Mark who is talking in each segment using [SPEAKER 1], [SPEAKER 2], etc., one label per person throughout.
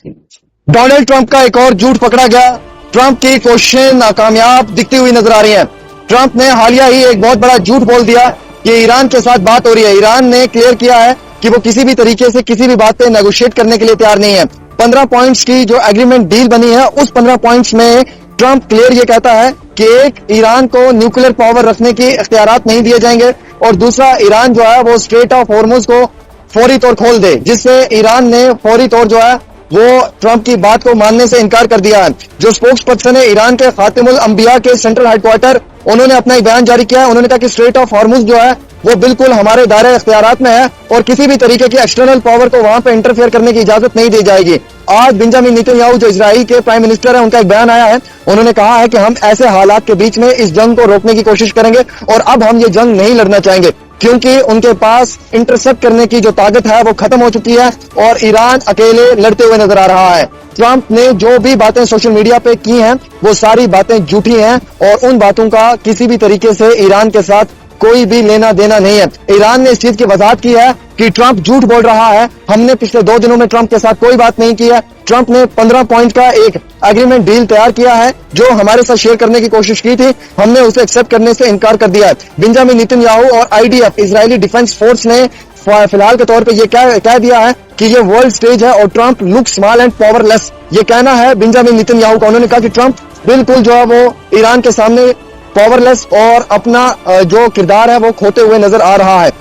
[SPEAKER 1] Donald Trump का एक और झूठ पकड़ा गया। ट्रंप की कोशिशें नाकामयाब दिखती हुई नजर आ रही हैं। ट्रंप ने हालिया ही एक बहुत बड़ा झूठ बोल दिया कि ईरान के साथ बात हो रही है। ईरान ने क्लियर किया है कि वो किसी भी तरीके से किसी भी बात पे नेगोशिएट करने के लिए तैयार नहीं है। 15 पॉइंट्स की जो एग्रीमेंट डील बनी है, उस 15 पॉइंट्स में ट्रंप क्लियर ये कहता है कि एक, ईरान को न्यूक्लियर पावर रखने की इख्तियारात नहीं दिए जाएंगे, और दूसरा, ईरान जो है वो स्ट्रेट ऑफ हॉर्मुज को फौरी तौर खोल दे, जिससे ईरान ने फौरी तौर जो है वो ट्रंप की बात को मानने से इनकार कर दिया है। जो स्पोक्स पर्सन है ईरान के खातिमुल अंबिया के सेंट्रल हेडक्वार्टर, उन्होंने अपना एक बयान जारी किया है। उन्होंने कहा कि स्ट्रेट ऑफ हॉर्मुज जो है वो बिल्कुल हमारे दायरे इख्तियारात में है और किसी भी तरीके की एक्सटर्नल पावर को वहां पे इंटरफेयर करने की इजाजत नहीं दी जाएगी। आज बेंजामिन नेतन्याहू जो इजराइल के प्राइम मिनिस्टर है, उनका एक बयान आया है। उन्होंने कहा है कि हम ऐसे हालात के बीच में इस जंग को रोकने की कोशिश करेंगे और अब हम ये जंग नहीं लड़ना चाहेंगे, क्योंकि उनके पास इंटरसेप्ट करने की जो ताकत है वो खत्म हो चुकी है और ईरान अकेले लड़ते हुए नजर आ रहा है। ट्रंप ने जो भी बातें सोशल मीडिया पे की हैं वो सारी बातें झूठी हैं और उन बातों का किसी भी तरीके से ईरान के साथ कोई भी लेना देना नहीं है। ईरान ने इस चीज की वजाहत की है कि ट्रंप झूठ बोल रहा है। हमने पिछले 2 दिनों में ट्रंप के साथ कोई बात नहीं की है। ट्रंप ने 15 पॉइंट का एक एग्रीमेंट डील तैयार किया है जो हमारे साथ शेयर करने की कोशिश की थी, हमने उसे एक्सेप्ट करने से इनकार कर दिया है। बेंजामिन नेतन्याहू और आईडीएफ इजरायली डिफेंस फोर्स ने फिलहाल के तौर पे ये कह दिया है कि ये वर्ल्ड स्टेज है और Trump look small and powerless, ये कहना है बेंजामिन नेतन्याहू का। उन्होंने कहा कि ट्रंप बिल्कुल जो है वो ईरान के सामने पावरलेस और अपना जो किरदार है वो खोते हुए नजर आ रहा है।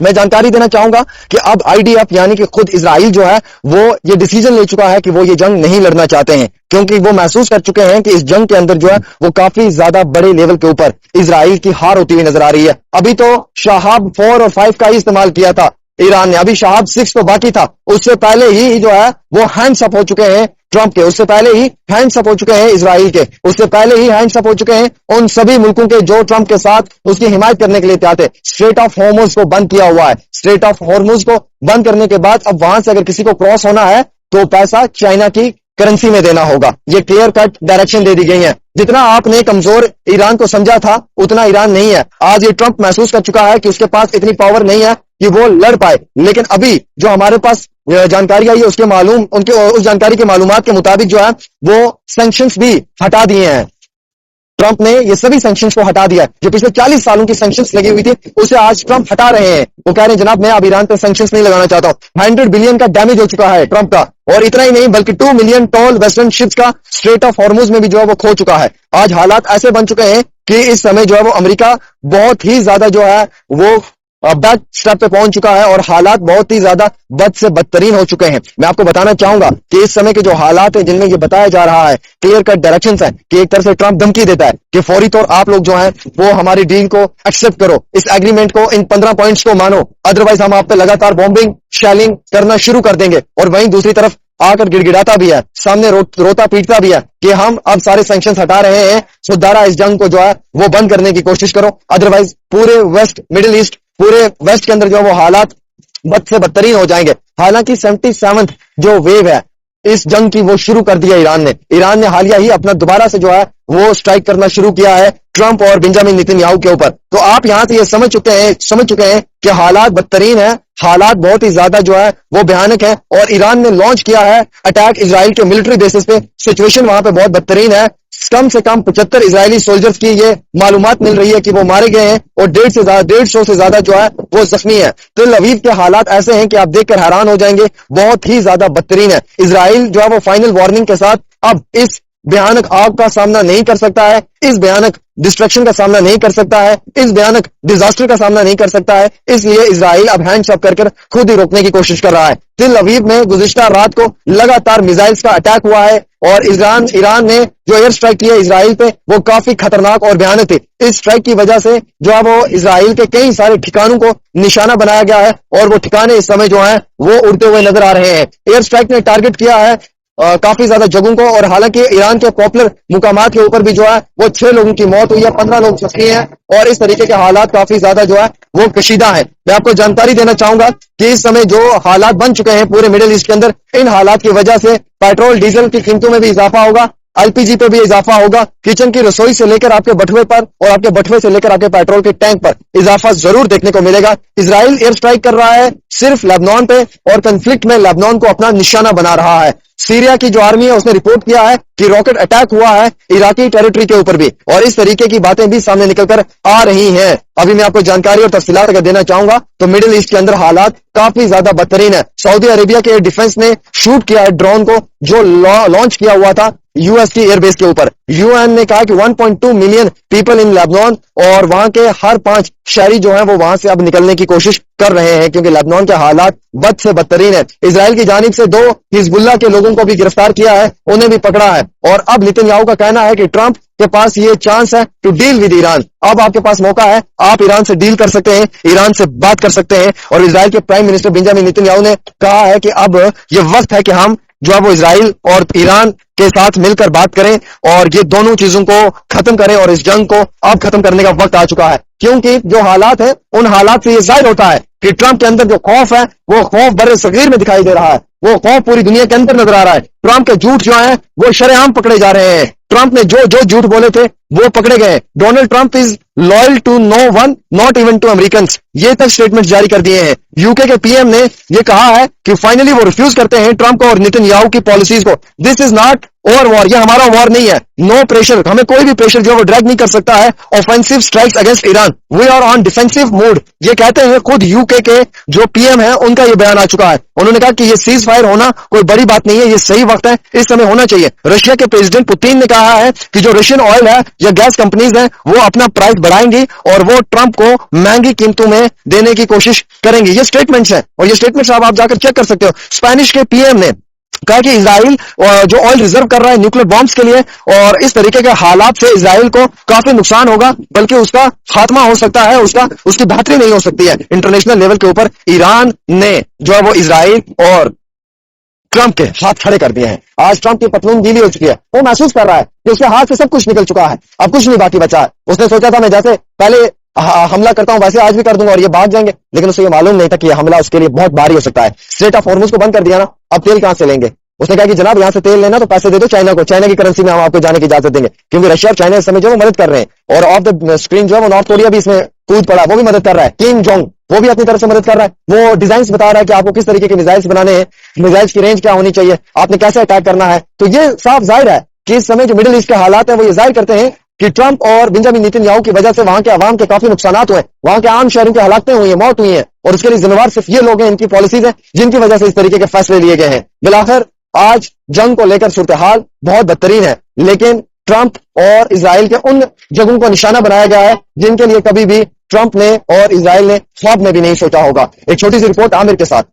[SPEAKER 1] मैं जानकारी देना चाहूंगा कि अब आईडीएफ यानी कि खुद इजराइल जो है वो ये डिसीजन ले चुका है कि वो ये जंग नहीं लड़ना चाहते हैं, क्योंकि वो महसूस कर चुके हैं कि इस जंग के अंदर जो है वो काफी ज्यादा बड़े लेवल के ऊपर इजराइल की हार होती हुई नजर आ रही है। अभी तो शहाब 4 और 5 का ही इस्तेमाल किया था ईरान ने, अभी शहाब 6 तो बाकी था। उससे पहले ही जो है वो हैंड्स अप हो चुके हैं ट्रंप के, उससे पहले ही हैंड्स अप हो चुके हैं इजराइल के, उससे पहले ही हैंड्स अप हो चुके हैं उन सभी मुल्कों के जो ट्रंप के साथ उसकी हिमायत करने के लिए तैयार थे। स्ट्रेट ऑफ हॉर्मुज को बंद किया हुआ है। स्ट्रेट ऑफ हॉर्मुज को बंद करने के बाद अब वहां से अगर किसी को क्रॉस होना है तो पैसा चाइना की करेंसी में देना होगा। ये क्लियर कट डायरेक्शन दे दी गई है। जितना आपने कमजोर ईरान को समझा था उतना ईरान नहीं है। आज ये ट्रंप महसूस कर चुका है कि उसके पास इतनी पावर नहीं है कि वो लड़ पाए, लेकिन अभी जो हमारे पास जानकारी आई है उसके उस जानकारी के मालूमात के मुताबिक जो है वो सैंक्शंस भी हटा दिए हैं। ट्रंप ने ये सभी सैंक्शंस को हटा दिया है। जो पिछले 40 सालों की सैंक्शंस लगी हुई थी उसे आज ट्रंप हटा रहे हैं। वो कह रहे हैं जनाब मैं अब ईरान पर सैंक्शंस नहीं लगाना चाहता हूं। 100 बिलियन का डैमेज हो चुका है ट्रंप का, और इतना ही नहीं बल्कि 2 मिलियन टॉल वेस्टर्न शिप्स का स्ट्रेट ऑफ हॉर्मुज में भी जो है वो खो चुका है। आज हालात ऐसे बन चुके हैं कि इस समय जो है वो अमेरिका बहुत ही ज्यादा जो है वो बैक स्टेप पे पहुंच चुका है और हालात बहुत ही ज्यादा बद से बदतरीन हो चुके हैं। मैं आपको बताना चाहूंगा कि इस समय के जो हालात हैं जिनमें ये बताया जा रहा है, क्लियर कट डायरेक्शंस है कि एक तरफ से ट्रंप धमकी देता है कि फौरी तौर आप लोग जो हैं वो हमारी डील को एक्सेप्ट करो, इस एग्रीमेंट को, इन 15 पॉइंट्स को मानो, अदरवाइज हम आप पे लगातार बॉम्बिंग शेलिंग करना शुरू कर देंगे। और वहीं दूसरी तरफ आकर गिड़गिड़ाता भी है, सामने रोता पीटता भी है कि हम अब सारे सैंक्शंस हटा रहे हैं, सुधारा इस जंग को जो है वो बंद करने की कोशिश करो, अदरवाइज पूरे वेस्ट मिडिल ईस्ट पूरे वेस्ट के अंदर जो है वो हालात बद से बदतरीन हो जाएंगे। हालांकि 77th जो वेव है इस जंग की वो शुरू कर दिया ईरान ने हालिया ही अपना दोबारा से जो है वो स्ट्राइक करना शुरू किया है ट्रंप और बेंजामिन नेतन्याहू के ऊपर। तो आप यहां से ये समझ चुके हैं कि हालात बदतरीन है, हालात बहुत ही ज्यादा जो है वो भयानक है, और ईरान ने लॉन्च किया है अटैक इजराइल के मिलिट्री बेसिस पे। सिचुएशन वहां पे बहुत बदतरीन है। कम से कम 75 इजरायली सोल्जर्स की ये मालूमात मिल रही है कि वो मारे गए हैं और 150 से ज्यादा जो है वो जख्मी है। तेल अवीव के हालात ऐसे हैं कि आप देखकर हैरान हो जाएंगे, बहुत ही ज्यादा बदतरीन है। इजराइल जो है वो फाइनल वार्निंग के साथ अब इस भयानक आग का सामना नहीं कर सकता है, इस भयानक डिस्ट्रक्शन का सामना नहीं कर सकता है, इस भयानक डिजास्टर का सामना नहीं कर सकता है। इसलिए इजराइल अब हैंड्स अप कर खुद ही रोकने की कोशिश कर रहा है। तेल अवीव में गुज़िश्ता रात को लगातार मिसाइल्स का अटैक हुआ है और ईरान ने जो एयर स्ट्राइक किया इजराइल पे वो काफी खतरनाक और भयानक थी। इस स्ट्राइक की वजह से जो है वो इजराइल के कई सारे ठिकानों को निशाना बनाया गया है और वो ठिकाने इस समय जो है वो उड़ते हुए नजर आ रहे हैं। एयर स्ट्राइक ने टारगेट किया है काफी ज्यादा जगहों को, और हालांकि ईरान के पॉपुलर मुकामात के ऊपर भी जो है वो 6 लोगों की मौत हुई है, 15 लोग जख्मी हैं और इस तरीके के हालात काफी ज्यादा जो है वो कशीदा है। मैं आपको जानकारी देना चाहूंगा कि इस समय जो हालात बन चुके हैं पूरे मिडिल ईस्ट के अंदर, इन हालात की वजह से पेट्रोल डीजल की कीमतों में भी इजाफा होगा, एलपीजी पे भी इजाफा होगा, किचन की रसोई से लेकर आपके बटुए पर और आपके बटुए से लेकर आपके पेट्रोल के टैंक पर इजाफा जरूर देखने को मिलेगा। इजराइल एयर स्ट्राइक कर रहा है सिर्फ लेबनान पे और कंफ्लिक्ट में लेबनान को अपना निशाना बना रहा है। सीरिया की जो आर्मी है उसने रिपोर्ट किया है कि रॉकेट अटैक हुआ है इराकी टेरिटरी के ऊपर भी, और इस तरीके की बातें भी सामने निकलकर आ रही हैं। अभी मैं आपको जानकारी और तफसीलात अगर देना चाहूंगा तो मिडिल ईस्ट के अंदर हालात काफी ज्यादा बदतरीन है। सऊदी अरेबिया के डिफेंस ने शूट किया है ड्रोन को जो लॉन्च किया हुआ था यूएस की एयरबेस के ऊपर। यूएन ने कहा कि 1.2 मिलियन पीपल इन लेबनान, और वहां के हर 5 शहरी जो हैं वो वहां से अब निकलने की कोशिश कर रहे हैं क्योंकि लेबनान के हालात बद से बदतरीन है। इजराइल की जानिब से 2 हिजबुल्लाह के लोगों को भी गिरफ्तार किया है, उन्हें भी पकड़ा है, और अब नेतन्याहू का कहना है कि ट्रंप के पास ये चांस है टू डील विद ईरान। अब आपके पास मौका है, आप ईरान से डील कर सकते हैं, ईरान से बात कर सकते हैं। और इजराइल के प्राइम मिनिस्टर बेंजामिन नेतन्याहू ने कहा है कि अब ये वक्त है कि हम जो है वो इजराइल और ईरान के साथ मिलकर बात करें और ये दोनों चीजों को खत्म करें, और इस जंग को अब खत्म करने का वक्त आ चुका है। क्योंकि जो हालात है उन हालात से ये जाहिर होता है कि ट्रंप के अंदर जो खौफ है वो खौफ बड़े सगीर में दिखाई दे रहा है, वो खौफ पूरी दुनिया के अंदर नजर आ रहा है। ट्रंप के झूठ जो है वो शरेआम पकड़े जा रहे हैं। ट्रंप ने जो जो झूठ बोले थे वो पकड़े गए। Donald Trump is loyal to no one, not even to Americans, ये तक स्टेटमेंट जारी कर दिए हैं। यूके के पीएम ने ये कहा है कि फाइनली वो रिफ्यूज करते हैं ट्रंप को और नेतन्याहू की पॉलिसीज को। This is not over war, ये हमारा वॉर नहीं है। नो प्रेशर, हमें कोई भी प्रेशर जो है वो ड्रैग नहीं कर सकता है offensive strikes against Iran. We are on defensive mood, ये कहते हैं खुद यूके के जो पीएम है उनका ये बयान आ चुका है। उन्होंने कहा कि ये सीज फायर होना कोई बड़ी बात नहीं है, ये सही वक्त है, इस समय होना चाहिए। रशिया के प्रेसिडेंट पुतिन ने कहा है कि जो रशियन ऑयल है या गैस कंपनीज हैं वो अपना प्राइस बढ़ाएंगी और वो ट्रंप को महंगी कीमतों में देने की कोशिश करेंगी। ये स्टेटमेंट्स हैं और ये स्टेटमेंट्स आप जाकर चेक कर सकते हो। स्पेनिश के पीएम ने कहा कि इजराइल जो ऑयल रिजर्व कर रहा है न्यूक्लियर बॉम्ब्स के लिए, और इस तरीके के हालात से इजराइल को काफी नुकसान होगा, बल्कि उसका खात्मा हो सकता है, उसकी बेहतरी नहीं हो सकती है। इंटरनेशनल लेवल के ऊपर ईरान ने जो है वो इजराइल और ट्रंप के हाथ खड़े कर दिए हैं। आज ट्रंप की पतलून गीली हो चुकी है, वो महसूस कर रहा है कि उसके हाथ से सब कुछ निकल चुका है, अब कुछ नहीं बाकी बचा है। उसने सोचा था मैं जैसे पहले हमला करता हूं वैसे आज भी कर दूंगा और ये भाग जाएंगे, लेकिन उसे ये मालूम नहीं था कि हमला उसके लिए बहुत भारी हो सकता है। स्ट्रेट ऑफ हॉर्मुज को बंद कर दिया ना, अब तेल कहां से लेंगे? उसने कहा कि जनाब यहां से तेल लेना तो पैसे दे दो चाइना को, चाइना की करेंसी में हम आपको जाने की इजाजत देंगे, क्योंकि रशिया और चाइना इस समय जो मदद कर रहे हैं। और ऑफ द स्क्रीन जो है वो नॉर्थ कोरिया भी इसमें कूद पड़ा, वो भी मदद कर रहा है। किम जोंग वो भी अपनी तरफ से मदद कर रहा है, वो डिजाइन बता रहा है कि आपको किस तरीके के मिसाइल्स बनाने हैं, मिसाइल्स की रेंज क्या होनी चाहिए, आपने कैसे अटैक करना है। तो ये साफ जाहिर है कि इस समय जो मिडिल ईस्ट के हालात है वो ये जाहिर करते हैं कि ट्रंप और बेंजामिन नेतन्याहू की वजह से वहां के अवाम के काफी नुकसानात हुए, वहां के आम शहरों की हलाकतें हुई हैं, मौत हुई है, और उसके लिए जिम्मेवार सिर्फ ये लोग हैं, इनकी पॉलिसीज हैं जिनकी वजह से इस तरीके के फैसले लिए गए हैं। बिलाखिर आज जंग को लेकर सूरत हाल बहुत बदतरीन है, लेकिन ट्रंप और इजराइल के उन जगहों को निशाना बनाया गया है जिनके लिए कभी भी ट्रंप ने और इजराइल ने ख्वाब में भी नहीं सोचा होगा। एक छोटी सी रिपोर्ट आमिर के साथ।